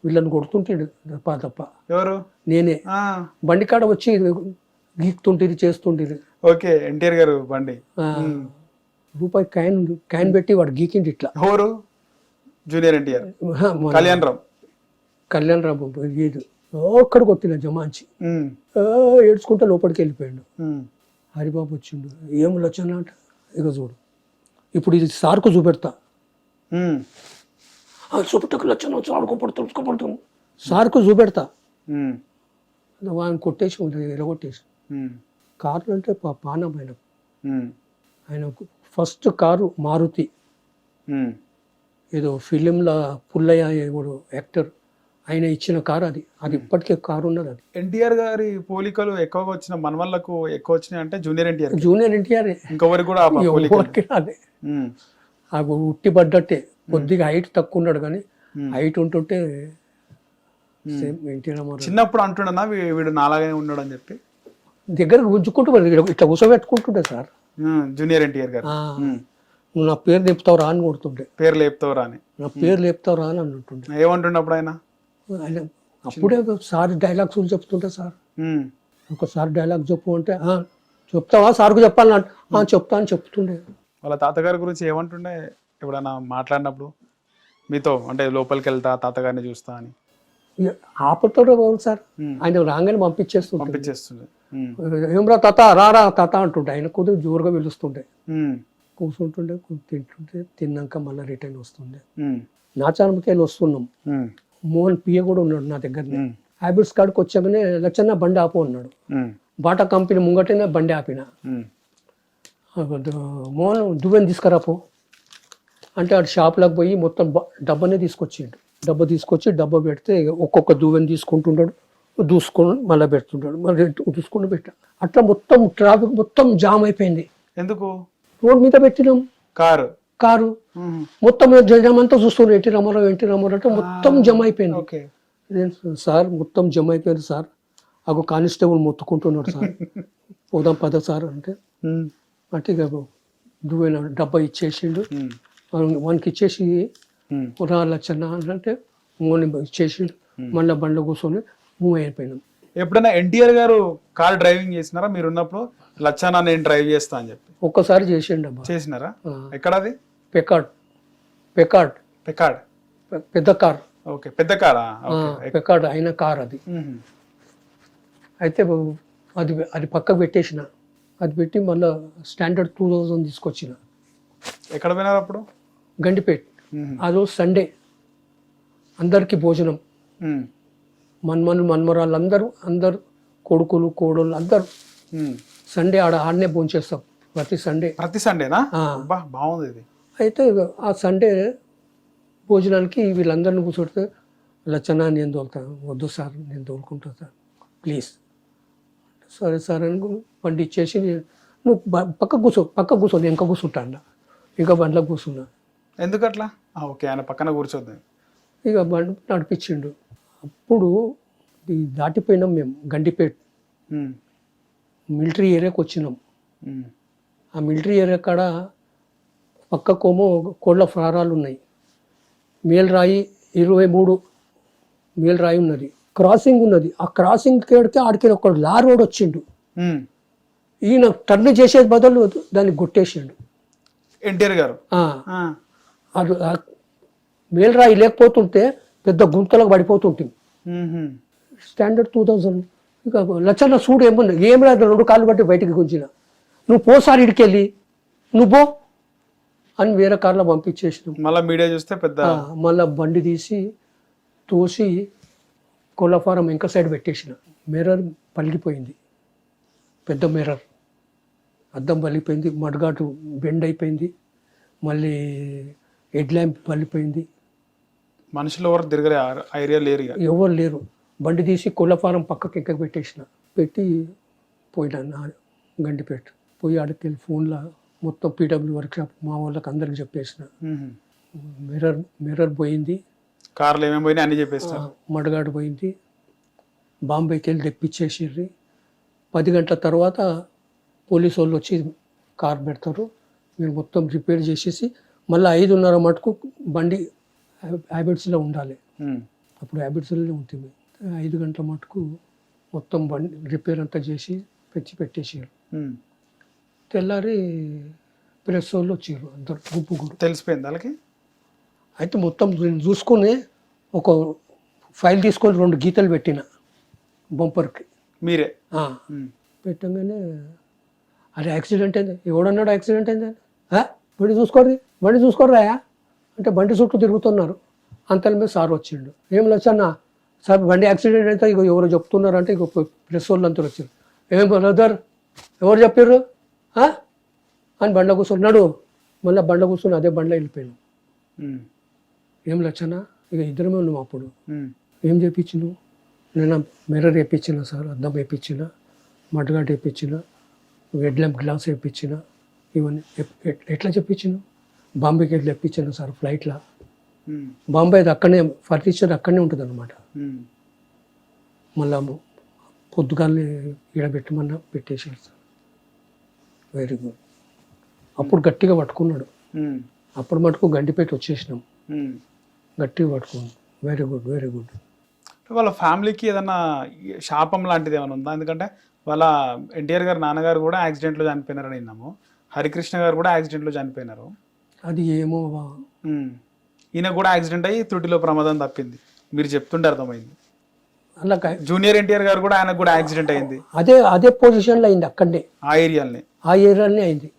వీళ్ళని కొడుతుంటాడు తప్ప ఎవరు? నేనే బండి కాడ వచ్చి గీక్తుంటేది చేస్తుంటేది. ఓకే, ఎన్టీఆర్ గారు బండి. రూపాయి కాయిన్ పెట్టి వాడు గీకిండి ఇట్లా. ఎవరు? జూనియర్ ఎన్టీఆర్. కళ్యాణ్ రావు గీదు ఒక్కడు కొట్టిన జమాంచి ఏడ్చుకుంటా లోపలికి వెళ్ళిపోయాడు. హరిబాబు వచ్చిండు, ఏం లచ్చన అంట. ఇక చూడు ఇప్పుడు ఇది సార్కు చూపెడతా, చూపెట్టకు లచ్చన ఆడుకోపడతాం సార్కు చూపెడతా. ఆయన కొట్టేసి ఎరగొట్టేసి కార్లు అంటే పానం ఆయన ఫస్ట్ కారు మారుతి, ఏదో ఫిలింలో పుల్లయ్య ఎవడు యాక్టర్ ఆయన ఇచ్చిన కారు అది. అది ఇప్పటికే కారు ఉన్నది. అది ఎన్టీఆర్ గారి పోలికలు ఎక్కువగా వచ్చిన మనవళ్ళకు ఎక్కువ వచ్చినాయి అంటే జూనియర్ ఎన్టీఆర్ ఇంకొకరికి కూడా అదే అవి ఉట్టి పడ్డట్టే. కొద్దిగా హైట్ తక్కువ ఉన్నాడు కానీ హైట్ ఉంటుంటే ఎన్టీఆర్ చిన్నప్పుడు అంటున్నా వీడు నాలాగానే ఉన్నాడు అని చెప్పి దగ్గర గుంజుకుంటూ ఇట్లా కూసబెట్టుకుంటుండే సార్ జూనియర్ ఎన్టీఆర్ గారు. నువ్వు నా పేరు లేపుతావు రా అని కొడుతుండే. పేరు లేపుతావురా అని, నా పేరు లేపుతావు రా అని అంటుండే. ఏమంటుండే అప్పుడు ఆయన? అప్పుడే సార్ డైలాగ్స్ చెప్తుంటే, సార్ ఒకసారి డైలాగ్ చెప్పు అంటే చెప్తావా సార్కు చెప్పాలని చెప్తా అని చెప్తుండే. వాళ్ళ తాతగారి గురించి ఏమంటుండే ఎప్పుడైనా మాట్లాడినప్పుడు మీతో? అంటే లోపలికి వెళ్తా తాతగారిని చూస్తా అని. ఆపతో సార్ ఆయన రాగానే పంపించేస్తుండే. ఏమ్రా తాత రారా తాత అంటుండే. ఆయన కొద్దిగా జోరుగా పిలుస్తుండే. కూర్చుంటుండే, తింటుంటే, తిన్నాక మళ్ళీ రిటర్న్ వస్తుండే. నాచారమకేళ్ళు వస్తున్నాం. మోహన్ పియ కూడా ఉన్నాడు నా దగ్గర. హ్యాబిట్స్ కాడికి వచ్చాకనే లచ్చన్న బండి ఆపు అన్నాడు. బాటా కంపెనీ ముంగటనే బండి ఆపిన. మోహన్ దువ్వెని తీసుకురాపో అంటే ఆడు షాప్లోకి పోయి మొత్తం డబ్బానే తీసుకొచ్చిండు. డబ్బా తీసుకొచ్చి డబ్బా పెడితే ఒక్కొక్క దువ్వెని తీసుకుంటుంటాడు, దూసుకొని మళ్ళీ పెడుతుంటాడు, మళ్ళీ దూసుకొని పెట్టా. అట్లా మొత్తం ట్రాఫిక్ మొత్తం జామ్ అయిపోయింది. ఎందుకు? రోడ్ మీద పెట్టినాం కారు మొత్తం జమ్ అంతా చూస్తున్నాం. ఎన్టీ రామారావు అంటే మొత్తం జమ అయిపోయింది. సార్ మొత్తం జమ అయిపోయింది సార్. అగో కానిస్టేబుల్ మొత్తుకుంటున్నాడు సార్. పోదాం పద సార్ అంటే ఇక దువ్వెన డబ్బా ఇచ్చేసిండు. వానికి ఇచ్చేసి లచ్చన్న అంటే మోని ఇచ్చేసిండు. మళ్ళీ బండ్లో కూర్చొని మూవ్ అయిపోయినాం. ఎప్పుడైనా ఎన్టీఆర్ గారు కార్ డ్రైవింగ్ చేసినారా మీరు ఉన్నప్పుడు? లచ్చన్న నేను డ్రైవ్ చేస్తా అని చెప్పి ఒక్కసారి చేసిండు. చేసినారా? ఎక్కడది? పెకాడ్ పెద్ద కార్. ఓకే, పెద్ద కారా? పెకాడ్ అయిన కార్ అది. అయితే అది పక్కకు పెట్టేసిన. అది పెట్టి మళ్ళీ స్టాండర్డ్ 2000 తీసుకొచ్చిన. ఎక్కడ పోయినారు అప్పుడు? గండిపేట్. ఆ రోజు సండే, అందరికి భోజనం. మన్మరాళ్ళు అందరూ కొడుకులు కోడళ్ళు అందరూ సండే ఆడనే భోంచేస్తాం ప్రతి సండేనా? బాగుంది ఇది. అయితే ఆ సండే భోజనానికి వీళ్ళందరినీ కూర్చోడితే లచ్చన్న నేను తోలుతాను. వద్దు సార్ నేను తోలుకుంటా సార్ ప్లీజ్. సరే సార్ అని బండి ఇచ్చేసి నువ్వు పక్క కూర్చో నేను ఇంకా కూర్చుంటా అన్న. ఇంకా బండ్లో కూర్చున్నా. ఎందుకట్లా? ఓకే, ఆయన పక్కన కూర్చోద్దాం. ఇక బండి నడిపించిండు. అప్పుడు దాటిపోయినాం మేము. గండిపేట్ మిలిటరీ ఏరియాకి వచ్చినాం. ఆ మిలిటరీ ఏరియా కాడ పక్కకోమో కోళ్ళ ఫారాలు ఉన్నాయి. మేల్రాయి 23 మేల్రాయి ఉన్నది. క్రాసింగ్ ఉన్నది. ఆ క్రాసింగ్ కేడితే ఆడికి ఒక లారీ రోడ్ వచ్చిండు. ఈయన టర్న్ చేసేది బదులు దాన్ని కొట్టేసిండు ఎన్టీఆర్ గారు. అది మేల్రాయి లేకపోతుంటే పెద్ద గుంతలకు పడిపోతుంటుంది. స్టాండర్డ్ 2000. ఇక లచ్చన్న చూడు ఏం రాదు 2 కాళ్ళు బట్టి బయటికి గుంజిన. నువ్వు పోసారి ఇడికెళ్ళి నువ్వు పో అని వేరే కార్లో పంపించేసినాం. మళ్ళీ మీడియా చూస్తే పెద్ద మళ్ళీ బండి తీసి తోసి కోళ్ళ ఫారం ఇంకా సైడ్ పెట్టేసిన. మిర్రర్ పలిగిపోయింది, పెద్ద మిర్రర్ అద్దం పలిగిపోయింది. మడ్గాటు బెండ్ అయిపోయింది. మళ్ళీ హెడ్ ల్యాంప్ పలిపోయింది. మనుషులు ఎవరు తిరగలే, ఐడియా లేరు, ఎవరు లేరు. బండి తీసి కోళ్ళ ఫారం పక్కకి ఎక్క పెట్టేసిన. పెట్టి పోయినా గండిపేట. పోయి ఆడికి ఫోన్లో మొత్తం పీడబ్ల్యూ వర్క్షాప్ మా వాళ్ళకి అందరికి చెప్పేసిన. మిర్రర్ పోయింది, కార్లు ఏమేమి పోయినా అన్ని చెప్పేసిన. మడగాడు పోయింది. బాంబేకి వెళ్ళి తెప్పించేసిర్రి. 10 గంటల తర్వాత పోలీసు వాళ్ళు వచ్చి కార్ పెడతారు. మీరు మొత్తం రిపేర్ చేసేసి మళ్ళీ 5:30 మటుకు బండి హ్యాబిట్స్లో ఉండాలి. అప్పుడు హ్యాబిట్స్లోనే ఉంటుంది. 5 గంటల మటుకు మొత్తం బండి రిపేర్ అంతా చేసి పెట్టేసారు. తెల్లారి ప్రెస్ వాళ్ళు వచ్చారు, అందరు గుంపు. తెలిసిపోయింది వాళ్ళకి. అయితే మొత్తం నేను చూసుకొని ఒక ఫైల్ తీసుకొని 2 గీతలు పెట్టిన బంపర్కి. మీరే? పెట్టంగానే అది యాక్సిడెంట్ అయింది. ఎవడన్నాడు యాక్సిడెంట్ అయింది? బండి చూసుకోర్రా అంటే బండి చుట్టూ తిరుగుతున్నారు. అంతల మీద సార్ వచ్చిండు. ఏం లచ్చన్నా సార్ బండి యాక్సిడెంట్ అయితే ఇక ఎవరు చెప్తున్నారు అంటే ఇక ప్రెస్ వాళ్ళు అంతా వచ్చారు. ఏం బ్రదర్ ఎవరు చెప్పారు అని బండ్ల కూర్చున్నాడు. మళ్ళీ బండ్ల కూర్చొని అదే బండ్లో వెళ్ళిపోయాను. ఏం లచ్చన్నా ఇక ఇద్దరమే ఉన్నాం అప్పుడు. ఏం చేయించినావు? నేను మిర్రర్ వేయించిన సార్, అద్దం వేయించిన, మడ్గాట్ వేయించిన, హెడ్ ల్యాంప్ గ్లాస్ వేయించిన. ఇవన్నీ ఎట్లా చెప్పించిన? బాంబేకి వెళ్ళి తెప్పించాను సార్ ఫ్లైట్లో. బాంబే అక్కడనే ఫర్నిచర్ అక్కడనే ఉంటుంది అనమాట. మళ్ళా పొద్దుగాల్ని ఈడబెట్టమన్నా పెట్టేసాడు సార్. Very good. అప్పుడు గట్టిగా పట్టుకున్నాడు. అప్పుడు మటుకు గండిపేట వచ్చేసినాం, గట్టిగా పట్టుకున్నాం. Very good, very good. వాళ్ళ ఫ్యామిలీకి ఏదన్నా శాపం లాంటిది ఏమైనా ఉందా? ఎందుకంటే వాళ్ళ ఎన్టీఆర్ గారు నాన్నగారు కూడా యాక్సిడెంట్లో చనిపోయినారని విన్నాము. హరికృష్ణ గారు కూడా యాక్సిడెంట్లో చనిపోయినారు. అది ఏమో ఈయన కూడా యాక్సిడెంట్ అయ్యి త్రుటిలో ప్రమాదం తప్పింది. మీరు చెప్తుంటే అర్థమైంది. అలా జూనియర్ ఎన్టీఆర్ గారు కూడా, ఆయనకు కూడా యాక్సిడెంట్ అయింది. అదే పొజిషన్లో అయింది. అక్కడనే ఆ ఏరియాలనే అయింది.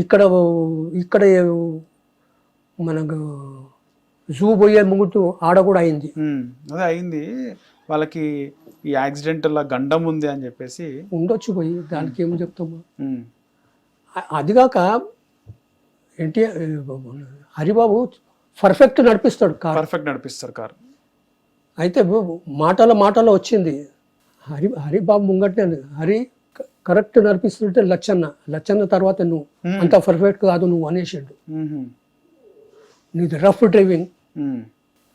ఇక్కడ మనకు జూ పోయే ముంగుతూ ఆడ కూడా అయింది. అదే అయింది. వాళ్ళకి ఈ యాక్సిడెంట్ గండం ఉంది అని చెప్పేసి ఉండొచ్చు. పోయి దానికి ఏమో చెప్తాము. అదిగాక ఎన్టీఆర్ హరిబాబు పర్ఫెక్ట్ నడిపిస్తాడు కారు. అయితే మాటలో వచ్చింది హరిబాబు ముంగట్నే హరి కరెక్ట్ నడిపిస్తుంటే లచ్చన్న తర్వాత నువ్వు అంత పర్ఫెక్ట్ కాదు నువ్వు అనేసాడు. నీది రఫ్ డ్రైవింగ్.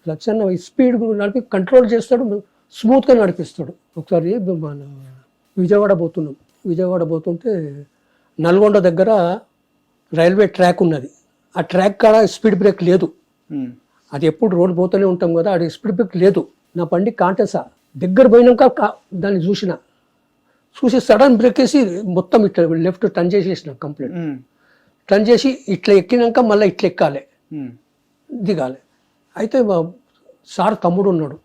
లచ్చన్న స్పీడ్ నడిపి కంట్రోల్ చేస్తాడు, స్మూత్గా నడిపిస్తాడు. ఒకసారి మన విజయవాడ పోతుంటే నల్గొండ దగ్గర రైల్వే ట్రాక్ ఉన్నది. ఆ ట్రాక్ కాడ స్పీడ్ బ్రేక్ లేదు. అది ఎప్పుడు రోడ్డు పోతూనే ఉంటాం కదా, అది స్పీడ్ బ్రేక్ లేదు. నా బండి కాంటేసా దగ్గర పోయినాక దాన్ని చూసి సడన్ బ్రేక్ వేసి మొత్తం ఇట్లా లెఫ్ట్ టర్న్ చేసేసిన కంప్లీట్. టర్న్ చేసి ఇట్లా ఎక్కినాక మళ్ళీ ఇట్లా ఎక్కాలి, దిగాలి. అయితే సార్ తమ్ముడు ఉన్నాడు.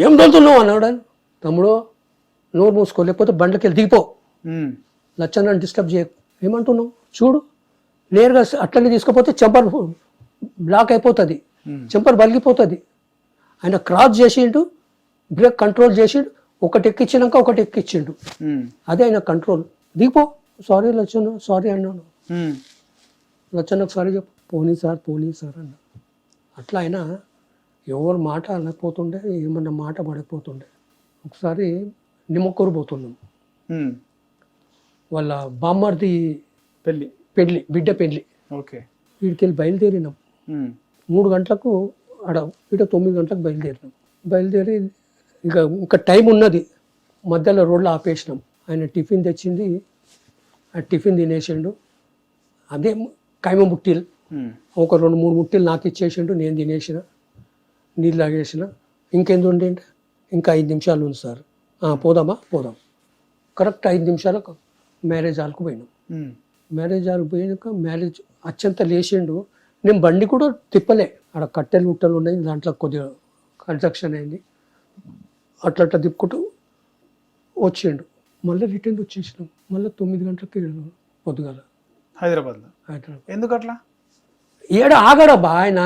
ఏం దొరుకుతున్నావు అన్నాడు. తమ్ముడు నోరు మూసుకో, లేకపోతే బండ్లకి వెళ్ళి దిగిపో, లచ్చన్న డిస్టర్బ్ చేయ. ఏమంటున్నావు చూడు, నేరుగా అట్లనే తీసుకుపోతే చెంపర్ బ్లాక్ అయిపోతుంది, చెంపర్ బలిగిపోతుంది. ఆయన క్రాస్ చేసిండు, బ్రేక్ కంట్రోల్ చేసిండు, ఒకటి ఎక్కించినాక ఒకటి ఎక్కించిండు. అదే ఆయన కంట్రోల్. దిగిపో. సారీ లచ్చన్న, సారీ అన్నాను. లచ్చన్నకు సారీ చెప్పు. పోనీ సార్ అన్న. అట్లా అయినా ఎవరు మాట అనకపోతుండే, ఏమన్నా మాట పడకపోతుండే. ఒకసారి నిమ్మకూరు పోతున్నాం, వాళ్ళ బామ్మర్ది బిడ్డ పెళ్ళి. వీడికి వెళ్ళి బయలుదేరినాం. 3 గంటలకు ఇట 9 గంటలకు బయలుదేరి ఇంకా టైం ఉన్నది. మధ్యలో రోడ్లో ఆపేసినాం. ఆయన టిఫిన్ తెచ్చింది, ఆ టిఫిన్ తినేసిండు. అదే కైమ ముట్టిలు ఒక 2-3 ముట్టిలు నాకు ఇచ్చేసిండు. నేను తినేసిన, నీళ్ళు తాగేసిన. ఇంకేంది ఉండేంటి, ఇంకా 5 నిమిషాలు ఉంది సార్. పోదాం. కరెక్ట్ 5 నిమిషాలకు మ్యారేజ్ హాల్కు పోయినాం. మ్యారేజ్ హాల్కి పోయినాక మ్యారేజ్ అత్యంత లేచిండు. నేను బండి కూడా తిప్పలే, అక్కడ కట్టెలు గుట్టలు ఉన్నాయి, దాంట్లో కొద్దిగా కన్స్ట్రక్షన్ అయింది. అట్లా తిప్పుకుంటూ వచ్చిండు. మళ్ళీ రిటర్న్ వచ్చేసినాం. మళ్ళీ 9 గంటలకి పొద్దుగాల హైదరాబాద్. ఎందుకు అట్లా? ఏడ ఆగడబ్బా ఆయన.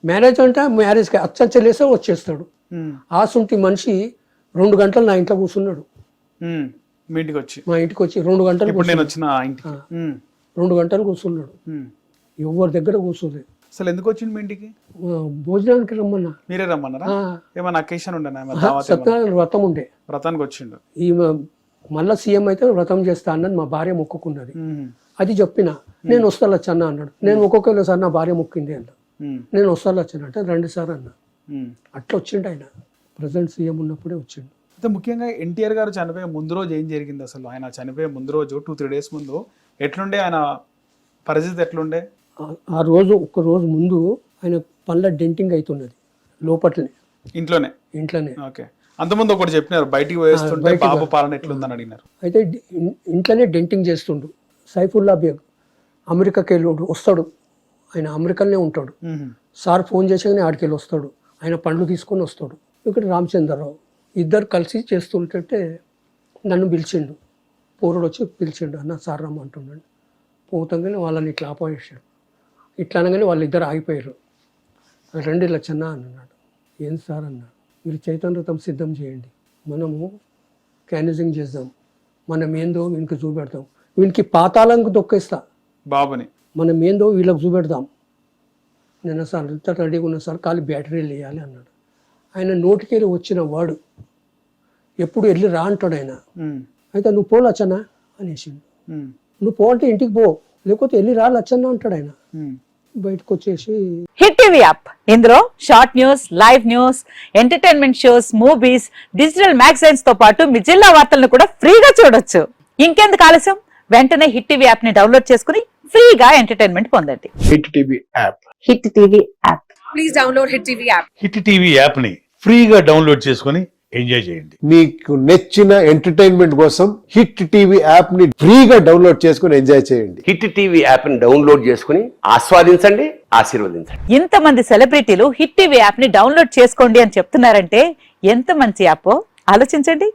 మ్యారేజ్ అంటే మ్యారేజ్కి అచ్చలేసే వచ్చేస్తాడు. ఆసుంటి మనిషి 2 గంటలు నా ఇంట్లో కూర్చున్నాడు. మా ఇంటికి వచ్చి 2 గంటలు 2 గంటలు కూర్చున్నాడు. ఎవరి దగ్గర కూర్చోలేదు. అసలు ఎందుకు వచ్చింది మీ ఇంటికి? భోజనానికి రమ్మన్నా. మీరే రమ్మన్నారా? ఏమన్నా అకేషన్ ఉండే? సత్యనారాయణ వ్రతం ఉండే, వ్రతానికి వచ్చిండు. ఈ మళ్ళా సీఎం అయితే వ్రతం చేస్తా అన్నది మా భార్య మొక్కుకున్నది. అది చెప్పిన, నేను వస్తా లచ్చన్న అన్నాడు. నేను ఒక్కొక్కరు సార్ నా భార్య మొక్కింది అన్న. నేను వస్తా లచ్చన్న అంటే 2 సార్ అన్న. అట్లా వచ్చిండు ఆయన. ప్రజెంట్ సీఎం ఉన్నప్పుడే వచ్చిండు. అయితే ముఖ్యంగా ఎన్టీఆర్ గారు చనిపోయే ముందు రోజు ఏం జరిగింది అసలు? ఆయన చనిపోయే ముందు రోజు 2-3 డేస్ ముందు ఎట్లుండే ఆయన పరిస్థితి? ఎట్లుండే ఆ రోజు? 1 రోజు ముందు ఆయన పళ్ళ డెంటింగ్ అవుతున్నది లోపట్లనే ఇంట్లోనే. ఇంట్లోనే. ఓకే. అంతకుముందు ఒకటి చెప్పినారు, బయటికి వేస్తుంటే బాబు పాలన ఎట్లుందని అడిగినారు. అయితే ఇంట్లోనే డెంటింగ్ చేస్తుండు. సైఫుల్లా బేగ్ అమెరికాకి వెళ్ళి వస్తాడు, ఆయన అమెరికాలోనే ఉంటాడు. సార్ ఫోన్ చేసాకనే ఆడికి వెళ్ళి వస్తాడు, ఆయన పండ్లు తీసుకొని వస్తాడు. ఇక్కడ రామచంద్రరావు ఇద్దరు కలిసి చేస్తుంటే నన్ను పిలిచిండు, పోరుడు వచ్చి పిలిచిండు, అన్న సార్ రమ్మంటున్నాడు. పోతాగానే వాళ్ళని ఇట్లా ఆపాయించాడు. ఇట్లా అనగానే వాళ్ళిద్దరు ఆగిపోయారు. రండి లచ్చన్న అని అన్నాడు. ఏం సార్ అన్నాడు, మీరు చైతన్యరథం సిద్ధం చేయండి, మనము క్యానిజింగ్ చేద్దాం, మనం ఏందో వీనికి చూపెడతాం, వీనికి పాతాళంకు దొక్కేస్తా బాబుని, మనం ఏందో వీళ్ళకి చూపెడదాం. నేను సార్ ఇంత రెడీగా ఉన్నా సార్, ఖాళీ బ్యాటరీలు వేయాలి అన్నాడు. ఆయన నోటికెళ్ళి వచ్చిన వాడు ఎప్పుడు వెళ్ళి రా అంటాడు ఆయన. అయితే నువ్వు పో లచ్చన్న అనేసిండు. నువ్వు పో అంటే ఇంటికి పో, లేకపోతే వెళ్ళి రా లచ్చన్న అంటాడు ఆయన. బయటకు వచ్చేసి హిట్ టీవీ యాప్, ఇందులో short news, live news, entertainment shows, movies, digital magazines తో పాటు మీ జిల్లా వార్తలను కూడా ఫ్రీగా చూడొచ్చు. ఇంకెందుకు ఆలస్యం, వెంటనే హిట్ టీవీ యాప్ ని డౌన్లోడ్ చేసుకుని ఫ్రీగా ఎంటర్టైన్మెంట్ పొందండి. Hit TV app. Hit TV app. Please download hit TV app. Hit TV app ని ఫ్రీగా డౌన్లోడ్ చేసుకొని ఎంజాయ్ చేయండి. మీకు నచ్చిన ఎంటర్టైన్మెంట్ కోసం హిట్ టీవీ యాప్ ని ఫ్రీగా డౌన్లోడ్ చేసుకుని ఎంజాయ్ చేయండి. హిట్ టీవీ యాప్ ని డౌన్లోడ్ చేసుకుని ఆస్వాదించండి, ఆశీర్వదించండి. ఇంతమంది సెలబ్రిటీలు హిట్ టీవీ యాప్ ని డౌన్లోడ్ చేసుకోండి అని చెప్తున్నారంటే ఎంత మంచి యాప్ ఆలోచించండి.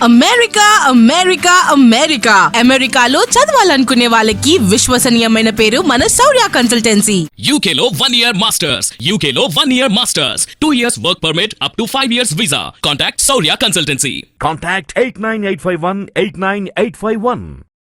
అమెరికా అమెరికా అమెరికా అమెరికాలో చదవాలనుకునే వాళ్ళకి విశ్వసనీయమైన పేరు మన శౌర్య కన్సల్టెన్సీ. UK లో 1 year masters. UK లో 1 year masters. 2 years work permit up to 5 years visa. Contact Saurya Consultancy. Contact 89851 89851.